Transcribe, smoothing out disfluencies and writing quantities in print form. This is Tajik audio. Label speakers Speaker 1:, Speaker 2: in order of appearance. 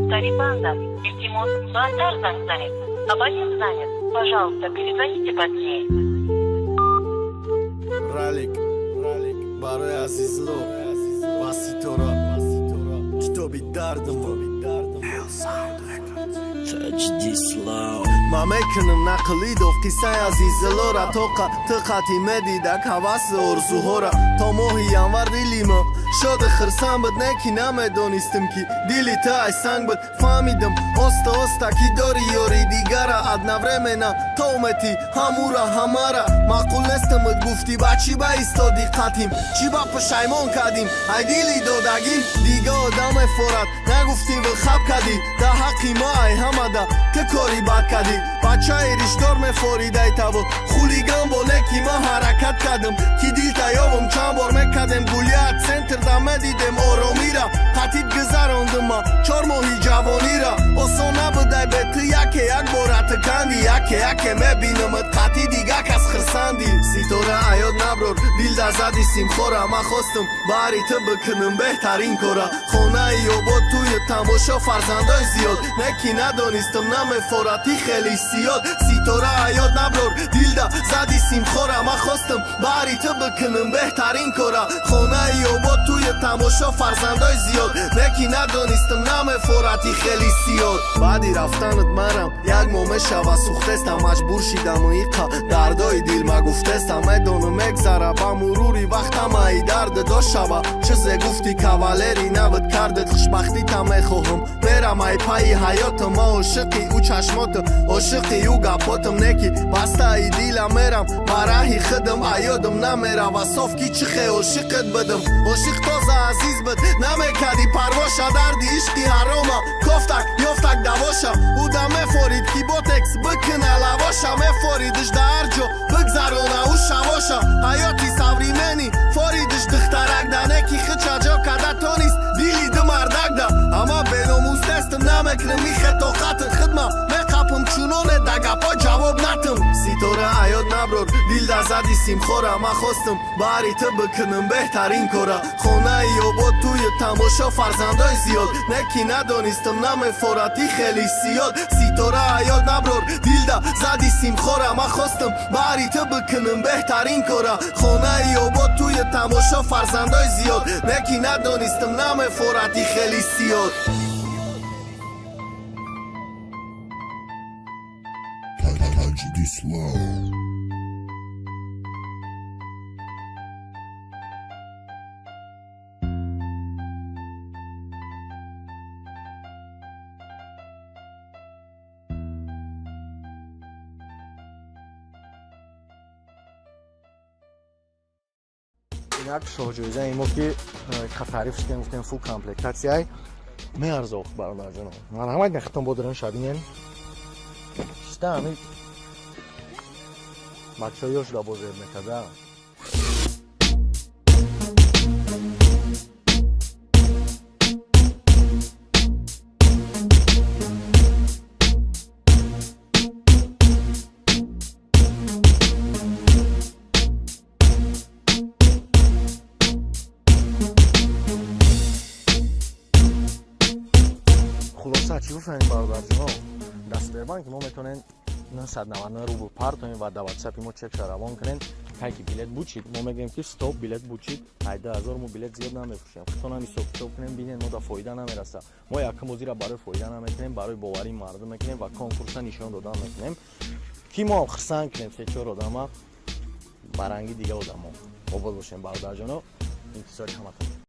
Speaker 1: Тарифанда, Ультимус, Базар занят. Абонент занят. Пожалуйста, перезвоните позднее.
Speaker 2: Ралик, барои азизло, васитора, китоби дардмо. Ма мекунам нақлидов қиссаи азизлора то қати медидак ҳаваси орзуҳора то моҳи январ дили мо шоди хирсан буд не ки намедонистим ки дили та ай санг буд фаҳмидам оста оста ки дори ёри дигара адна времена то умети ҳамура ҳамара маъқул нестам буд гуфти ба чӣ ба истоди қатим чӣ ба пушаймон кардим ай дили додагим дига одам мефорад нагуфтим вилхаб кардӣ да ҳаққи мо ай ҳамада ту кори бад кардӣ бачаи риштор мефоридай таву хулиган бо леки мо ҳаракат кардам ки дил таёвам чанд бор мекардем гулият центр да медидем оромира қатид гузарондим ма 4 моҳи ҷавонира осон набудай бе ту яке як бора тиканди яке мебинамат қатӣ дига кас хирсанди ситора аёд наброр дил да зади симхора ма хостам баҳри ту бикунам беҳтарин кора хонаи обод туи тамошо фарзандои зиёд не ки надонистам намефорати хеле зиёд ситора аёд наброр дил да зади симхора ма хостам баҳри ту бикунам беҳтарин кора хонаи обод туи тамошо фарзандои зиёд не ки надонистам намефорати хеле зиёд баъди рафтанат марам як моҳ мешава сухтестам маҷбур шидам иқа дардои дил ма гуфтестам медонам мегзара ба мурури вақтам ай дард дошава чизе гуфти кавалери набуд кардат хушбахтита мехоҳам мерам ай пайи ҳаётам ма ошиқи ӯ чашмотам ошиқи ӯ гапотам не ки бастаи дилам мерам ба раҳи худам аёдам намерава соф ки чӣ хе ошиқат будам ошиқ тоза азиз буд намекарди парвоша дарди ишқи ҳарома кофтак ёфтак давоша ӯ да мефорид ки ботекс бикуна лавоша мефоридиш да ҳар ҷо бигзарона ӯ шавоша ҳаёти савримени форидиш духтарак да не ки хича ҷо карда тонист дили ду мардак да ама беномус нестам намекунам и хетоқат хидма меқапам чуноне да гапо ҷавоб натам ситора аёд наброр дил да зади симхора ма хостам баҳри ту бикунам беҳтарин кора хонаи обод туи тамошо фарзандои зиёд не ки надонистам намефорати хеле зиёд ситора аёд наброр дил да зади симхора ма хостам баҳри ту бикунам беҳтарин кора хонаи обод туи тамошо фарзандои зиёд не ки надонистам намефорати хеле зиёд
Speaker 3: Инак шоҳҷӯизаи мо ки тариф шудем гуфтем фул комплектатсияй меарзох бародарҷонов марҳамат нехатон бодиран шабинен шта ҳамин бачаҳо ёшда бозеб мекарда хулоса чӣ гуфтем бародарҷонов дастбербанки мо метавонем 199 рубл партонем ва дар ватсапи мо чекша равон кунем кайки билет бучид мо мегӯем ки стоп билет бучид 12000 мо билет зиёд намефурӯшем худтонам ҳисоб китоб кунем бинен мо да фоида намераса мо якум бозира барои фоида намекунем барои боварии мардум мекунем ва конкурса нишон додан мекунем ки мо хирсанг кунем 3-4 одама ба ранги дига одамо обод бошем бародарҷонов интизори ҳаматон